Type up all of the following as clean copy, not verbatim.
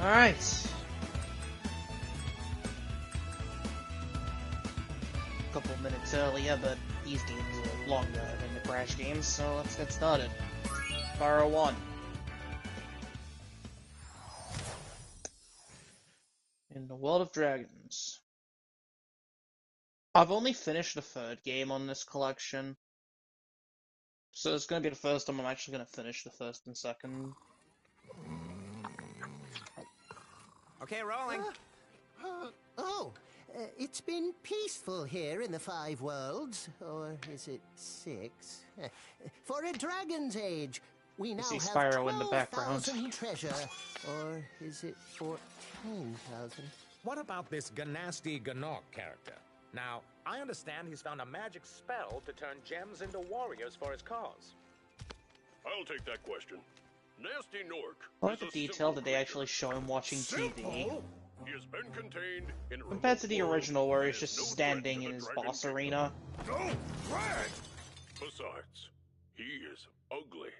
Alright. A couple minutes earlier, but these games are longer than the Crash games, so let's get started. Spyro 1. In the World of Dragons. I've only finished the third game on this collection, so it's gonna be the first time I'm actually gonna finish the first and second. Okay, rolling. It's been peaceful here in the 5 worlds, or is it 6? For a dragon's age, we now see have Spyro in the background. 12,000 treasure, or is it 14,000? What about this Gnasty Gnorc character? Now, I understand he's found a magic spell to turn gems into warriors for his cause. I'll take that question. Gnasty Gnorc. I like the detail that they actually show him watching TV. He has been contained in Compared to the original where he's just standing in his boss arena. Don't brag! Besides, he is ugly.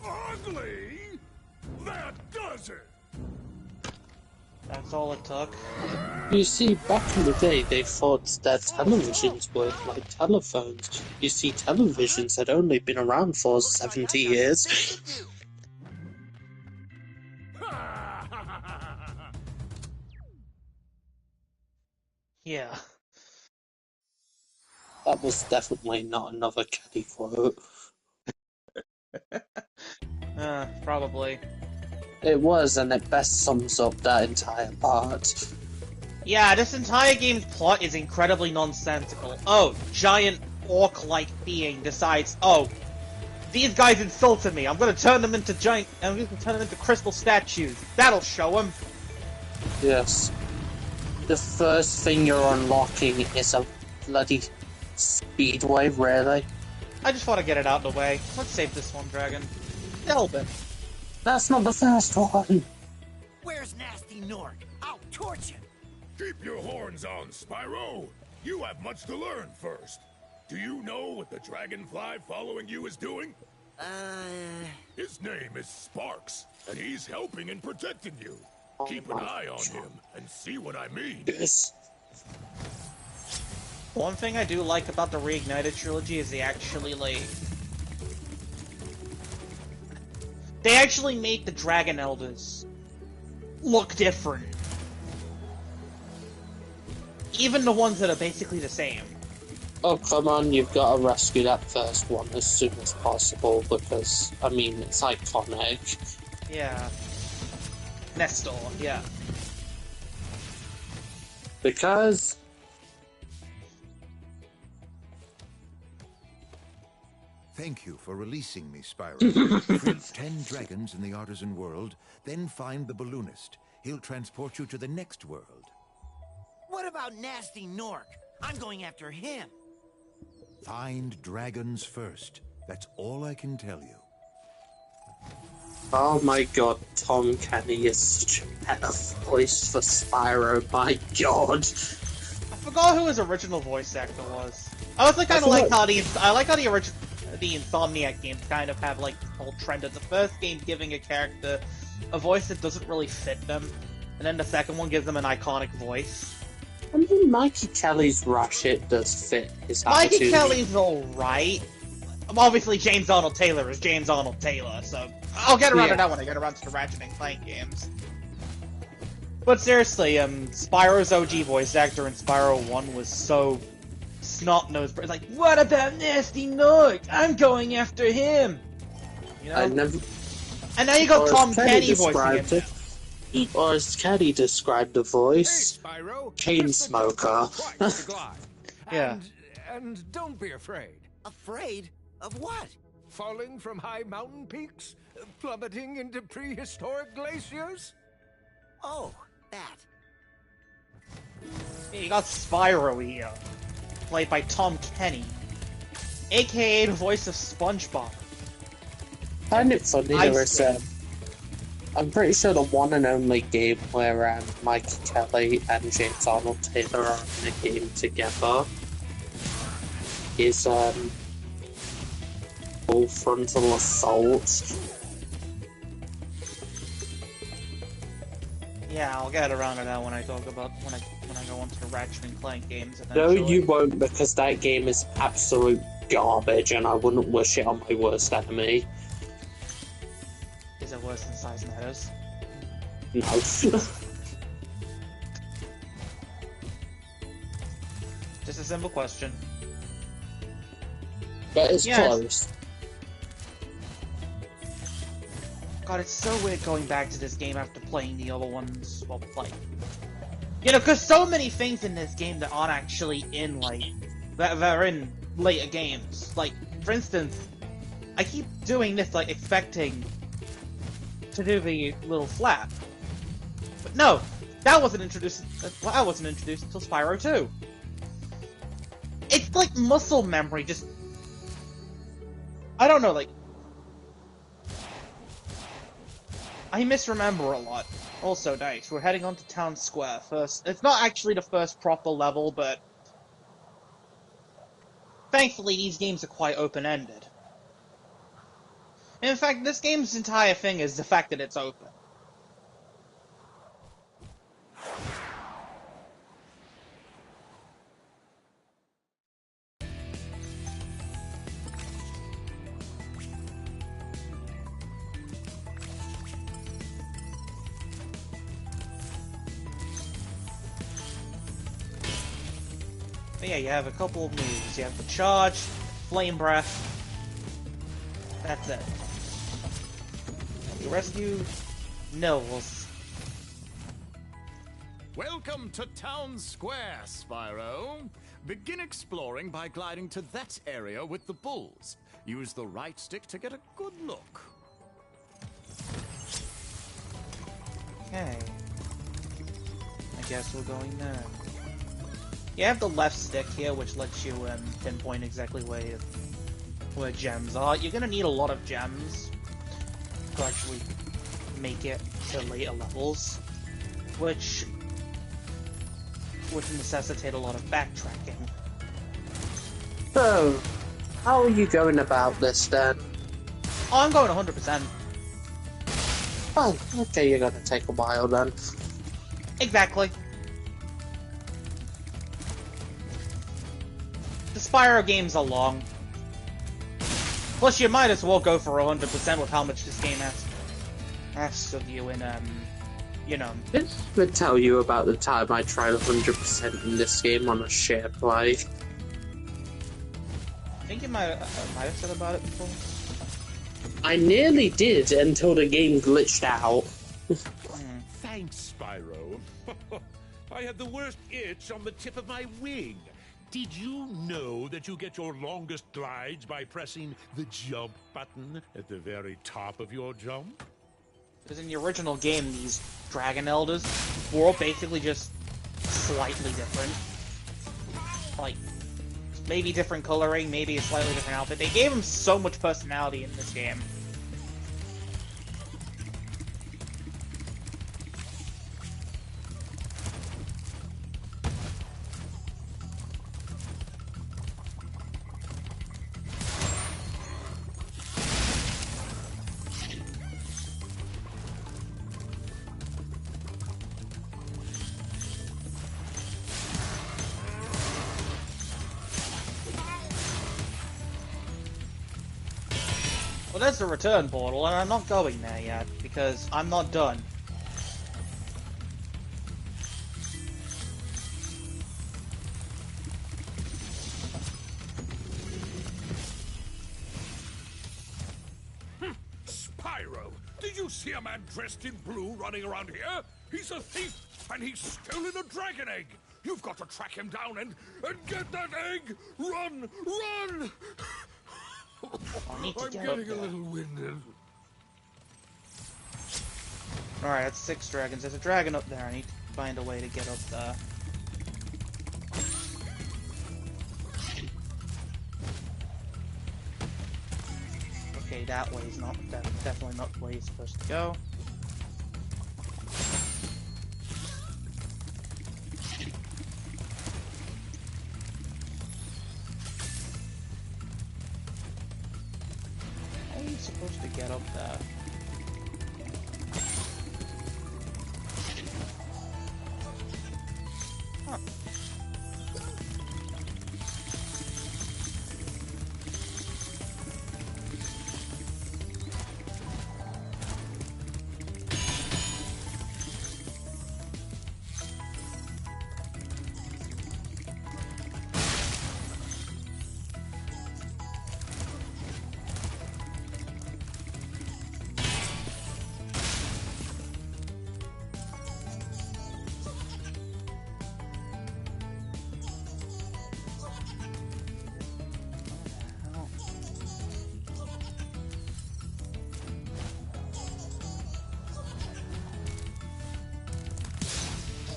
Ugly? That does it! That's all it took. You see, back in the day, they thought that televisions worked like telephones. You see, televisions had only been around for 70 years. Yeah. That was definitely not another Caddy quote. Probably. It was, and it best sums up that entire part. Yeah, this entire game's plot is incredibly nonsensical. Oh, giant orc-like being decides, oh, these guys insulted me. I'm gonna turn them into crystal statues. That'll show them. Yes. The first thing you're unlocking is a bloody speedway, really. I just want to get it out of the way. Let's save this one, Dragon. Help it. That's not the first one. Where's Gnasty Gnorc? I'll torch him! Keep your horns on, Spyro! You have much to learn first. Do you know what the dragonfly following you is doing? His name is Sparks, and he's helping and protecting you. Keep an eye on him, and see what I mean. Yes. One thing I do like about the Reignited Trilogy is they actually make the Dragon Elders look different. Even the ones that are basically the same. Oh, come on, you've got to rescue that first one as soon as possible, because, I mean, it's iconic. Yeah. Nestor, yeah. Because... Thank you for releasing me, Spyro. Free 10 dragons in the artisan world, then find the balloonist. He'll transport you to the next world. What about Gnasty Gnorc? I'm going after him. Find dragons first. That's all I can tell you. Oh my god, Tom Kenny is such a better voice for Spyro, my god. I forgot who his original voice actor was. I also kind of like how the Insomniac games kind of have like this whole trend of the first game giving a character a voice that doesn't really fit them, and then the second one gives them an iconic voice. I mean, Mikey Kelly's Ratchet does fit his attitude. Mikey Kelly's alright. Obviously, James Arnold Taylor is James Arnold Taylor, so I'll get around to that when I get around to the Ratchet and Clank games. But seriously, Spyro's OG voice actor in Spyro 1 was so snot-nosed. It's like, what about Gnasty Gnorc? I'm going after him! You know? I never... And now you got Tom Kenny voicing him. Or as Caddy described the voice, Hey, Spyro. Chainsmoker. Yeah. And don't be afraid. Afraid? Of what? Falling from high mountain peaks? Plummeting into prehistoric glaciers? Oh, that. You got Spyro here, played by Tom Kenny, aka the voice of SpongeBob. I find it funny there is, I'm pretty sure the one and only game where Mikey Kelly and James Arnold Taylor are in a game together is Full Frontal Assault. Yeah, I'll get around to that when I talk about when I go on to the Ratchet and Clank games No, eventually. you won't, because that game is absolute garbage, and I wouldn't wish it on my worst enemy. Is it worse than Size Matters? No. Just a simple question. But it's Yes. close. God, it's so weird going back to this game after playing the other ones. Well, like, you know, because so many things in this game that aren't actually in, like, that are in later games. Like, for instance, I keep doing this, like, expecting to do the little flap. But no, that wasn't introduced until Spyro 2. It's like muscle memory, just... I don't know, like... I misremember a lot. Also, nice. We're heading on to Town Square first. It's not actually the first proper level, but... thankfully, these games are quite open-ended. In fact, this game's entire thing is the fact that it's open. But yeah, you have a couple of moves. You have the charge, flame breath. That's it. You rescue Nils. Welcome to Town Square, Spyro. Begin exploring by gliding to that area with the bulls. Use the right stick to get a good look. Okay. I guess we're going there. You have the left stick here, which lets you pinpoint exactly where gems are. You're gonna need a lot of gems to actually make it to later levels, which would necessitate a lot of backtracking. So, how are you going about this then? Oh, I'm going 100%. Oh, okay, you're gonna take a while then. Exactly. The Spyro games are long. Plus, you might as well go for 100% with how much this game asks of you in, you know. This would tell you about the time I tried 100% in this game on a share play. I think you might have said about it before. I nearly did until the game glitched out. Thanks, Spyro. I had the worst itch on the tip of my wing. Did you know that you get your longest glides by pressing the jump button at the very top of your jump? Because in the original game, these Dragon Elders were all basically just slightly different. Like, maybe different coloring, maybe a slightly different outfit. They gave them so much personality in this game. Well, there's the return portal, and I'm not going there yet, because I'm not done. Spyro, did you see a man dressed in blue running around here? He's a thief, and he's stolen a dragon egg. You've got to track him down and get that egg! Run! Run! I need to I'm get up getting a there. little winded. Alright, that's 6 dragons. There's a dragon up there. I need to find a way to get up there. Okay, that way's not... That's definitely not the way it's supposed to go. How are you supposed to get up there?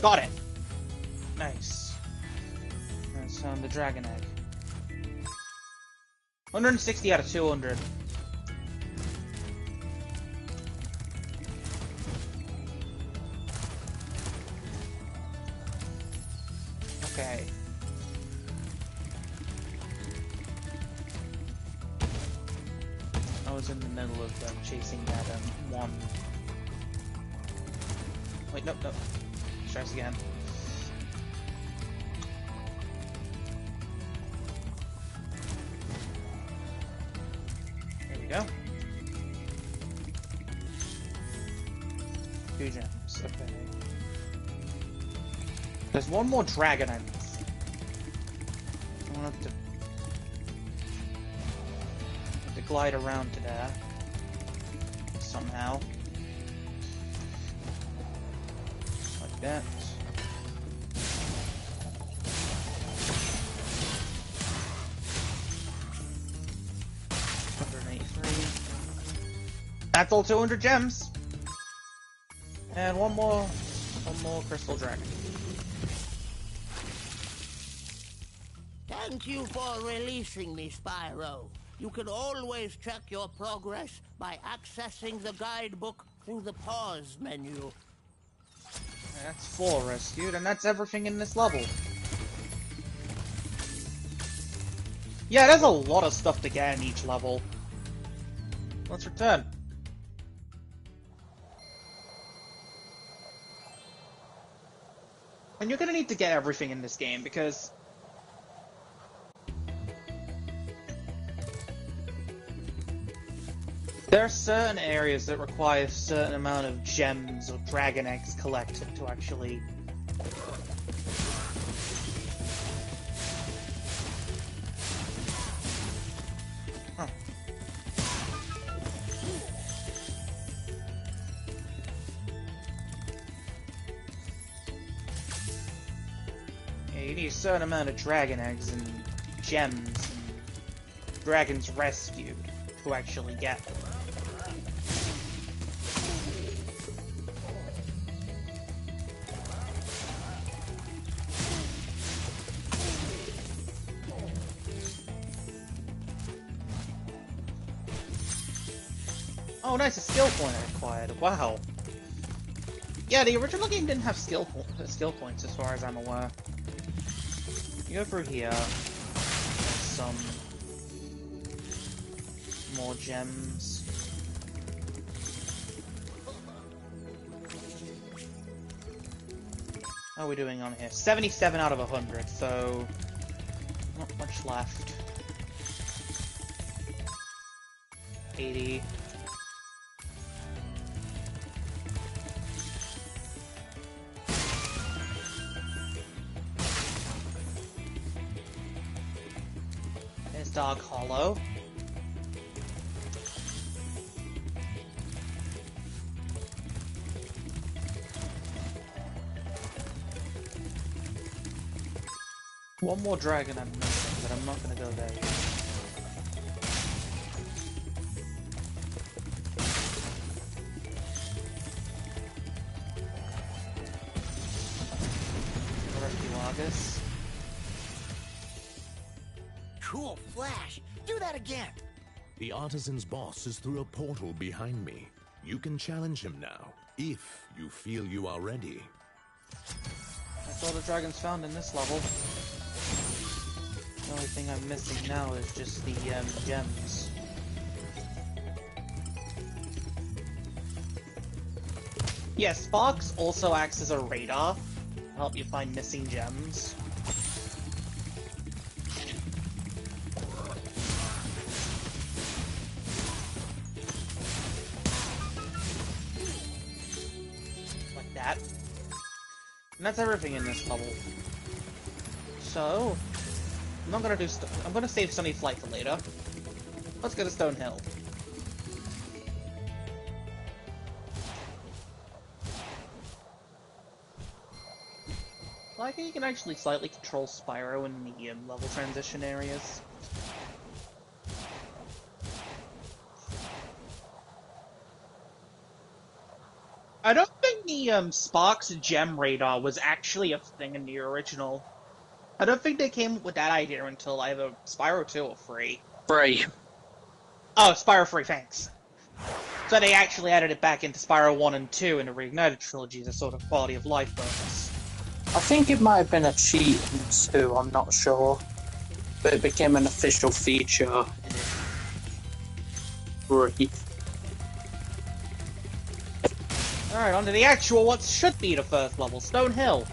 Got it! Nice. That's the dragon egg. 160 out of 200. Okay. I was in the middle of chasing that one. Wait, nope. Let's try this again. There we go. 2 gems. Okay. There's one more dragon I miss. I'm gonna have to glide around to there. Somehow. Like that. That's all 200 gems! And one more crystal dragon. Thank you for releasing me, Spyro. You can always check your progress by accessing the guidebook through the pause menu. That's 4 rescued, and that's everything in this level. Yeah, there's a lot of stuff to get in each level. Let's return. And you're gonna need to get everything in this game, because there are certain areas that require a certain amount of gems or dragon eggs collected to actually... Huh. Yeah, you need a certain amount of dragon eggs and gems and dragons rescued to actually get them. Oh, nice, a skill point I acquired. Wow. Yeah, the original game didn't have skill points, as far as I'm aware. You go through here. There's some more gems. How are we doing on here? 77 out of 100, so not much left. 80. Dog Hollow. One more dragon I'm missing, but I'm not gonna go there yet. Archaeologus. Cool flash! Do that again! The artisan's boss is through a portal behind me. You can challenge him now, if you feel you are ready. That's all the dragons found in this level. The only thing I'm missing now is just the gems. Yeah, Sparks also acts as a radar to help you find missing gems. And that's everything in this level. So, I'm not gonna do I'm gonna save Sunny Flight for later. Let's go to Stone Hill. I think you can actually slightly control Spyro in the level transition areas. I don't think the Sparks gem radar was actually a thing in the original. I don't think they came with that idea until either Spyro 2 or 3. 3. Oh, Spyro 3, thanks. So they actually added it back into Spyro 1 and 2 in the Reignited Trilogy as a sort of quality of life bonus. I think it might have been a cheat in 2, I'm not sure. But it became an official feature in 3. Alright, on to the actual what should be the first level, Stone Hill.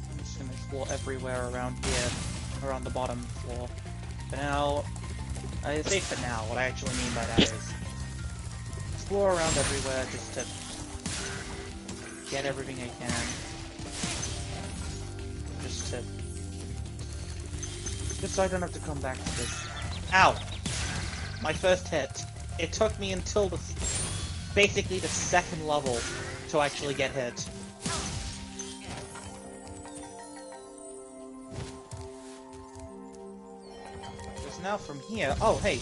I'm just gonna explore everywhere around here, around the bottom floor. For now, I say for now, what I actually mean by that is explore around everywhere just to get everything I can. Just so I don't have to come back to this. Ow! My first hit. It took me until basically the second level to actually get hit. Now from here, oh hey,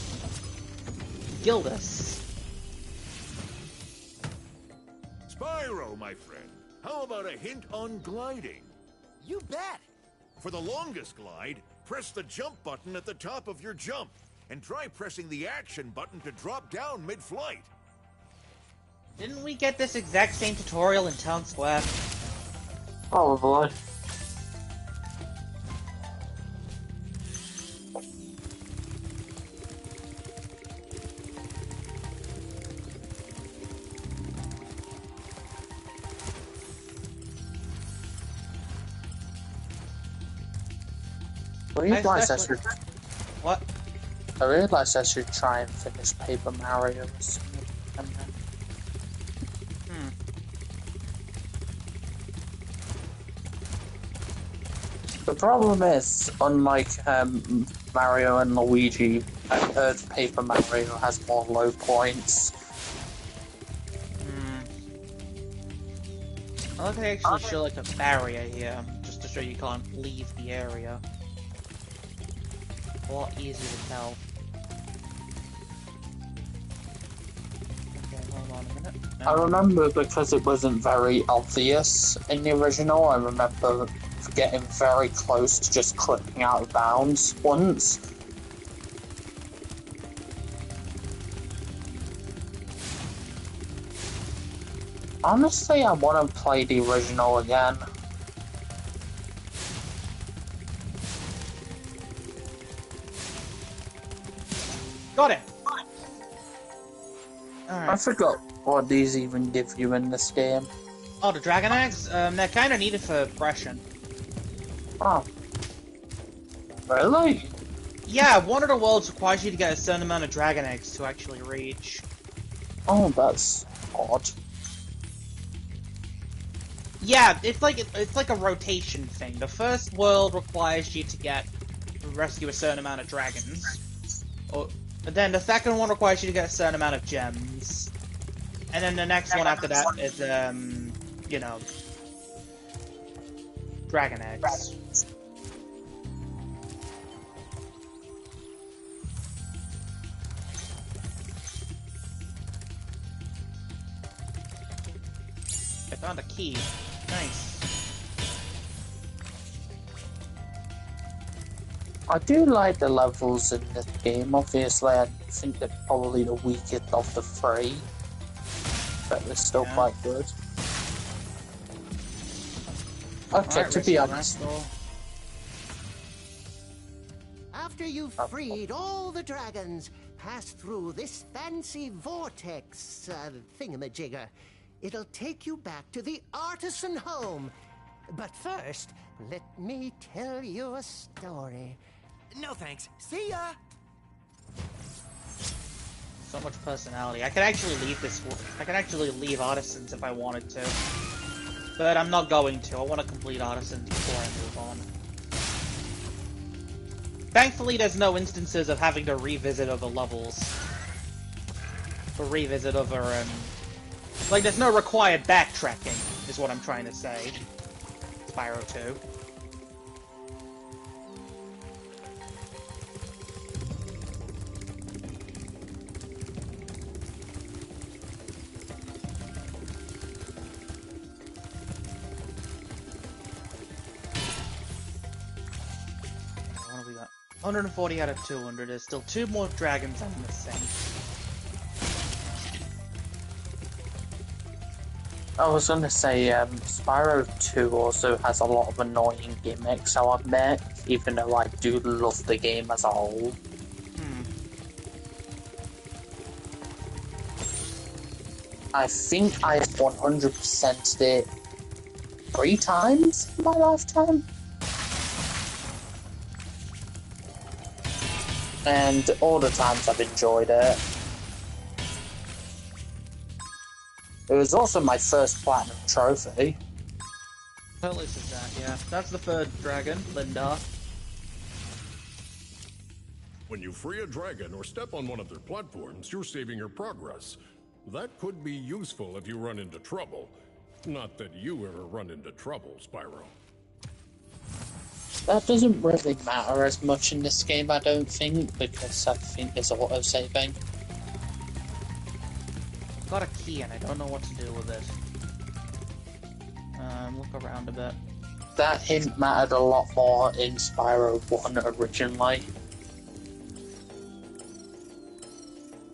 Gildas. Spyro, my friend, how about a hint on gliding? You bet. For the longest glide, press the jump button at the top of your jump, and try pressing the action button to drop down mid-flight. Didn't we get this exact same tutorial in Town Square? Probably. I realised I should try and finish Paper Mario. The problem is, unlike Mario and Luigi, I've heard Paper Mario has more low points. I like they actually show like a barrier here, just to show you can't leave the area. A lot easier to tell. Okay, hold on a minute. I remember because it wasn't very obvious in the original, I remember getting very close to just clipping out of bounds once. Honestly, I want to play the original again. Got it! Alright. I forgot what these even give you in this game. Oh, the Dragon Eggs? They're kinda needed for aggression. Oh. Really? Yeah, one of the worlds requires you to get a certain amount of Dragon Eggs to actually reach. Oh, that's odd. Yeah, it's like a rotation thing. The first world requires you to rescue a certain amount of dragons. But then the second one requires you to get a certain amount of gems. And then the next one after that is, you know, Dragon Eggs. I found a key. Nice. I do like the levels in this game. Obviously, I think they're probably the weakest of the three, but they're still quite good. Okay, Right, to be honest. After you've freed all the dragons, pass through this fancy vortex thingamajigger. It'll take you back to the artisan home. But first, let me tell you a story. No thanks. See ya! So much personality. I could actually leave I could actually leave Artisans if I wanted to. But I'm not going to. I want to complete Artisans before I move on. Thankfully, there's no instances of having to revisit other levels. Or revisit other, like, there's no required backtracking, is what I'm trying to say. Spyro 2. What have we got? 140 out of 200. There's still 2 more dragons I'm missing. I was gonna say, Spyro 2 also has a lot of annoying gimmicks, I'll admit, even though I do love the game as a whole. I think I 100%'d it 3 times in my lifetime. And all the times I've enjoyed it. It was also my first platinum trophy. At least it's that, yeah. That's the 3rd dragon, Linda. When you free a dragon or step on one of their platforms, you're saving your progress. That could be useful if you run into trouble. Not that you ever run into trouble, Spyro. That doesn't really matter as much in this game, I don't think, because I think there's auto-saving. Got a key and I don't know what to do with it. Look around a bit. That hint mattered a lot more in Spyro 1 originally.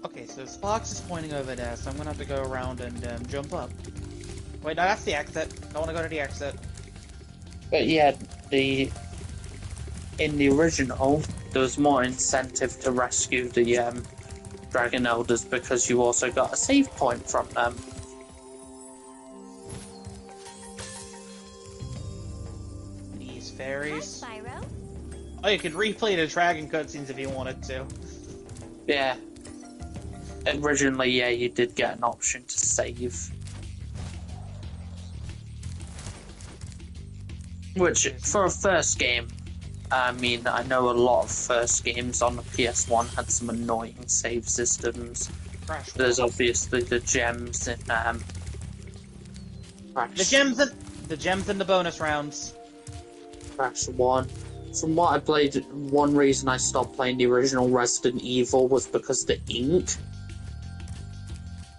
Okay, so Sparks is pointing over there, so I'm gonna have to go around and jump up. Wait, no, that's the exit. I wanna go to the exit. But yeah, in the original, there was more incentive to rescue the Dragon Elders because you also got a save point from them. These fairies. Hi, Spyro. Oh, you could replay the dragon cutscenes if you wanted to. Yeah. Originally, yeah, you did get an option to save. Which, for a first game, I mean, I know a lot of first games on the PS1 had some annoying save systems. There's obviously the gems in the gems in the bonus rounds. Crash 1. From what I played, one reason I stopped playing the original Resident Evil was because of the ink,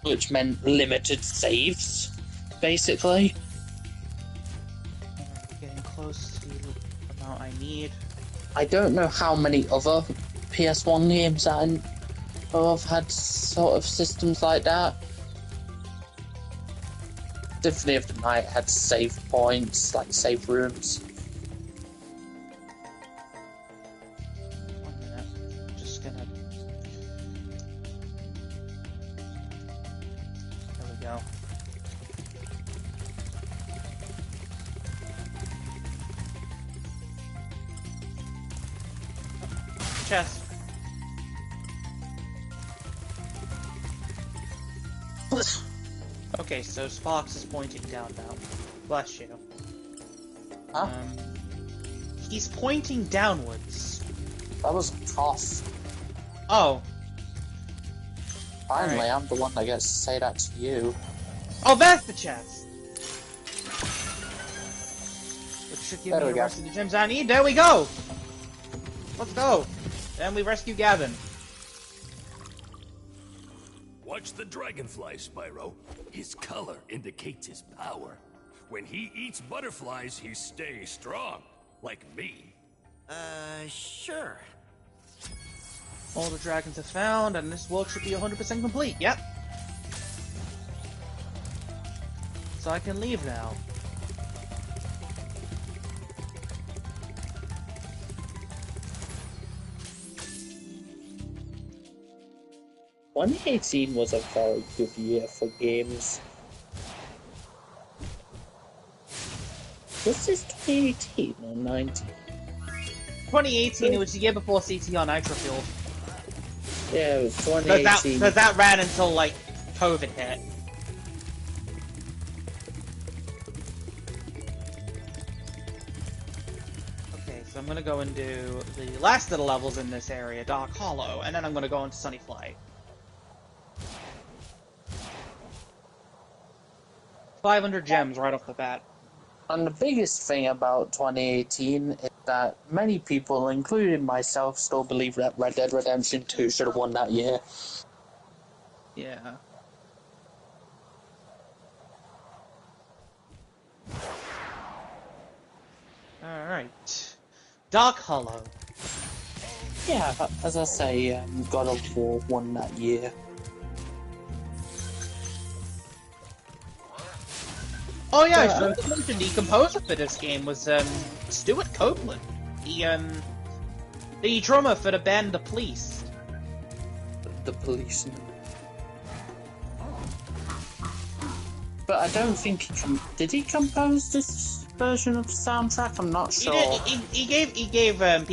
which meant limited saves, basically. Getting close to the amount I need. I don't know how many other PS1 games that I know of had sort of systems like that. Symphony of the Night had save points, like save rooms. 1 minute. Just gonna... There we go. Chest. Okay, so Sparks is pointing down now. Bless you. Huh? He's pointing downwards. That was a cough. Oh. Finally, Right. I'm the one that gets to say that to you. Oh, that's the chest! Which should give There me we the go. rest of the gems I need. There we go! Let's go! And we rescue Gavin. Watch the dragonfly, Spyro. His color indicates his power. When he eats butterflies, he stays strong. Like me. Sure. All the dragons are found, and this world should be 100% complete. Yep. So I can leave now. 2018 was a very good year for games. Was this 2018 or 19? 2018, it was the year before CTR Nitro Fuel. Yeah, it was 2018. Because that ran until, like, COVID hit. Okay, so I'm gonna go and do the last of the levels in this area, Dark Hollow, and then I'm gonna go into Sunny Flight. 500 gems right off the bat. And the biggest thing about 2018 is that many people, including myself, still believe that Red Dead Redemption 2 should have won that year. Yeah. Alright. Dark Hollow. Yeah, as I say, God of War won that year. Oh yeah, I should have mentioned the composer for this game was Stuart Copeland. The drummer for the band The Police. The Policeman. But I don't think did he compose this version of the soundtrack? I'm not sure. He gave them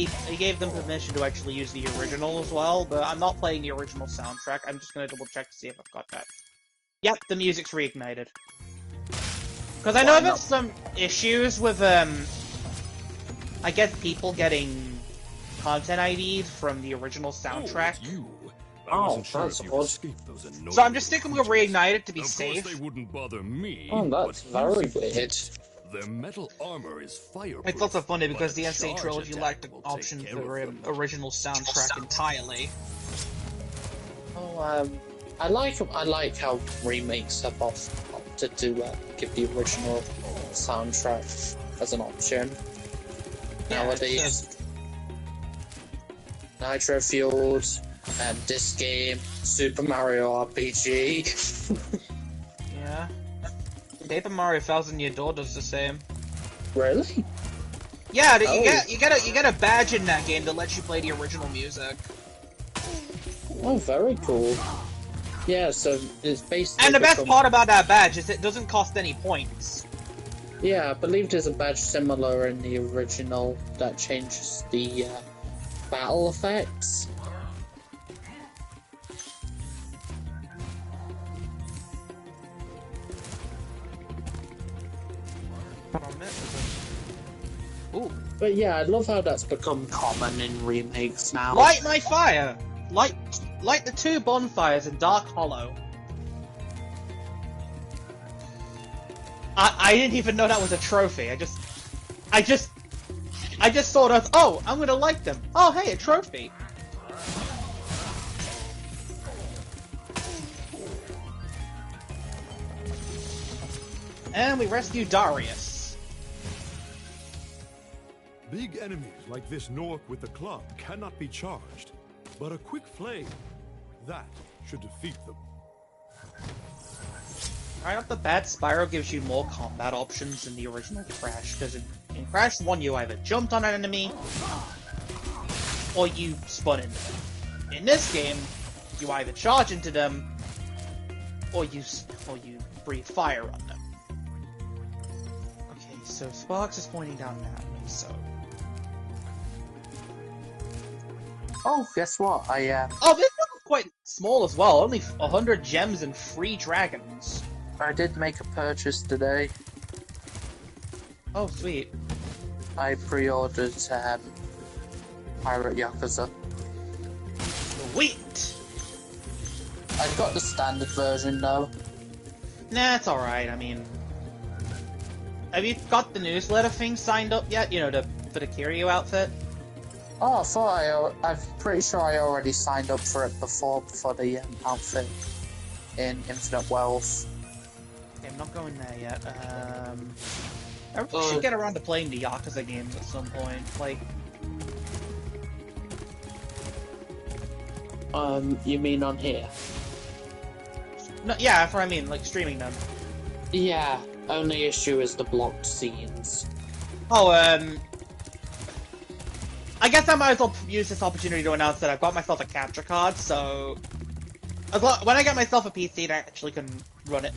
permission to actually use the original as well, but I'm not playing the original soundtrack. I'm just gonna double check to see if I've got that. Yep, the music's Reignited. Because I know there's some issues with I guess people getting content ID'd from the original soundtrack. So I'm just sticking with Reignited to be safe. Of course they wouldn't bother me. Oh, that's very weird. Their metal armor is fireproof. It's also funny because the Gnasty Trilogy lacked the option for original soundtrack entirely. Oh, I like how remakes have opted to give the original soundtrack as an option. Yeah, nowadays. Nitro Fueled, this game, Super Mario RPG. Yeah. Paper Mario Thousand Year Door does the same. Really? Yeah, you get a badge in that game that lets you play the original music. Oh, very cool. Yeah, so it's basically. And the best part about that badge is it doesn't cost any points. Yeah, I believe there's a badge similar in the original that changes the battle effects. Ooh. But yeah, I love how that's become common in remakes now. Light my fire! Light the 2 bonfires in Dark Hollow. I didn't even know that was a trophy. I just thought of, oh, I'm gonna light them. Oh, hey, a trophy. And we rescue Darius. Big enemies like this Gnorc with the club cannot be charged, but a quick flame, that should defeat them. Right off the bat, Spyro gives you more combat options than the original Crash, because in Crash 1 you either jumped on an enemy, or you spun into them. In this game, you either charge into them, or you breathe fire on them. Okay, so Sparks is pointing down that way, so... Oh, guess what? Oh, this one's quite small as well, only 100 gems and 3 dragons. I did make a purchase today. Oh, sweet. I pre-ordered Pirate Yakuza. Sweet! I got the standard version though. Nah, it's alright, I mean... Have you got the newsletter thing signed up yet? You know, for the Kiryu outfit? Oh, I thought I'm pretty sure I already signed up for it before the outfit in Infinite Wealth. Okay, I'm not going there yet. I really should get around to playing the Yakuza games at some point. Like, you mean on here? no, yeah, that's what I mean, like streaming them. Yeah. Only issue is the blocked scenes. Oh, I guess I might as well use this opportunity to announce that I've got myself a capture card, so... when I get myself a PC, I actually can run it,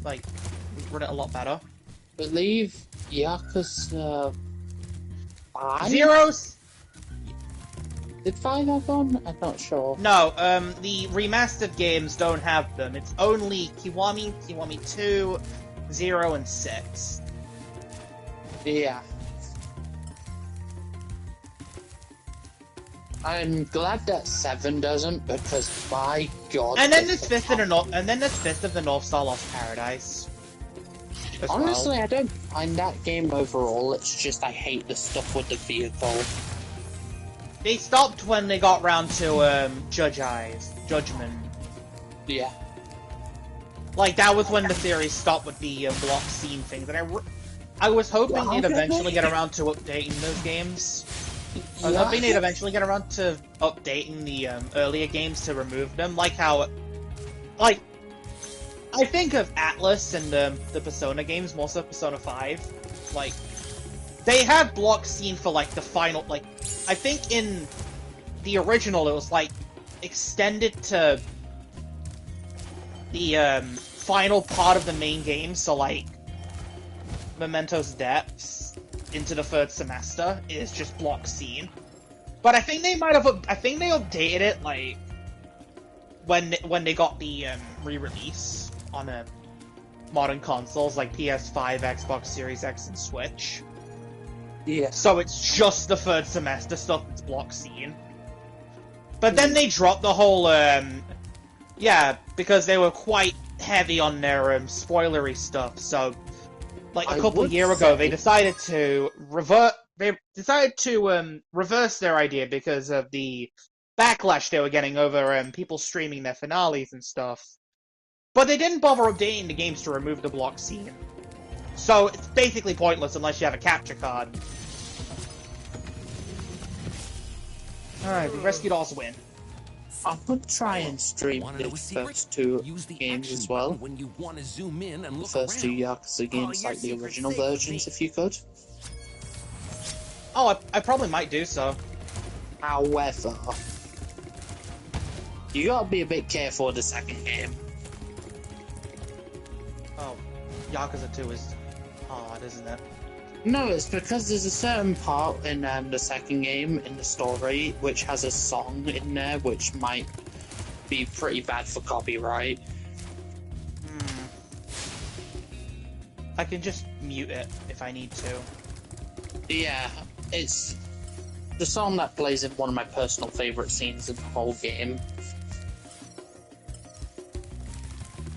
like, run it a lot better. Believe Yakuza 5? Zeros? Did 5 have one? I'm not sure. No, the remastered games don't have them. It's only Kiwami, Kiwami 2, 0, and 6. Yeah. I'm glad that 7 doesn't, because my god. And then there's Fist of the North Star Lost Paradise. Honestly, I don't mind that game overall. It's just I hate the stuff with the vehicle. They stopped when they got round to Judgment. Yeah. Like that was when the series stopped with the block scene things, and I was hoping they'd eventually get around to updating those games. I was hoping they'd eventually get around to updating the earlier games to remove them, like how, like, I think of Atlas and the Persona games, more so Persona 5, like, they had block scene for, like, the final, like, I think in the original it was, like, extended to the final part of the main game, so, like, Memento's Depths into the third semester is just block scene. But I think they might have, I think they updated it, like, when they got the re-release on modern consoles, like PS5, Xbox Series X, and Switch. Yeah. So it's just the third semester stuff that's block scene. But then they dropped the whole, yeah, because they were quite heavy on their spoilery stuff, so like a couple of years ago, they decided to reverse their idea because of the backlash they were getting over people streaming their finales and stuff. But they didn't bother updating the games to remove the block scene. So it's basically pointless unless you have a capture card. Alright, we rescued all's win. I would try and stream the first two games as well. When you want to zoom in and The look first two around. Yakuza games, like the original versions, if you could. Oh, I probably might do so. However, you gotta be a bit careful with the second game. Oh, Yakuza 2 is hard, isn't it? No, it's because there's a certain part in the second game in the story which has a song in there which might be pretty bad for copyright. I can just mute it if I need to. Yeah, it's the song that plays in one of my personal favourite scenes in the whole game.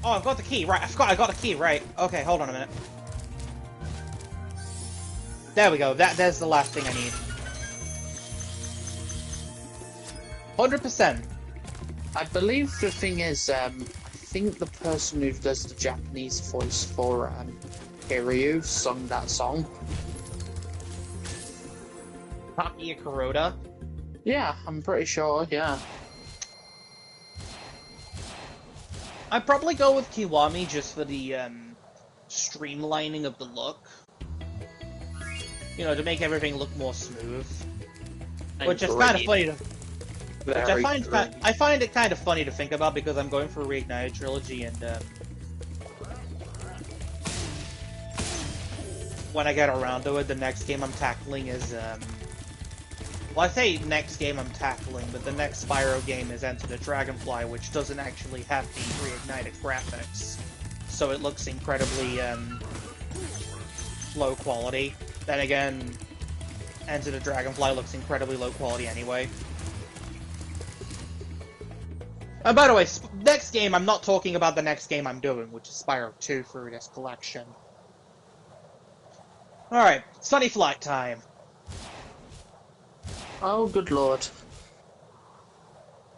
Oh, I've got the key, right, I forgot I got the key, right. Okay, hold on a minute. There we go, there's the last thing I need. 100%. I believe the thing is, I think the person who does the Japanese voice for Kiryu sung that song. Takiya Kuroda? Yeah, I'm pretty sure, yeah. I'd probably go with Kiwami just for the streamlining of the look. You know, to make everything look more smooth. Which is kind of funny to... Which I find it kind of funny to think about because I'm going for Reignited Trilogy and when I get around to it, the next game I'm tackling is well, I say next game I'm tackling, but the next Spyro game is Enter the Dragonfly, which doesn't actually have the reignited graphics. So it looks incredibly low quality. Then again, Enter the Dragonfly looks incredibly low quality anyway. And by the way, next game, I'm not talking about the next game I'm doing, which is Spyro 2 through this collection. Alright, Sunny Flight time. Oh, good lord.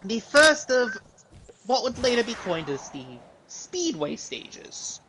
The first of what would later be coined as the Speedway stages.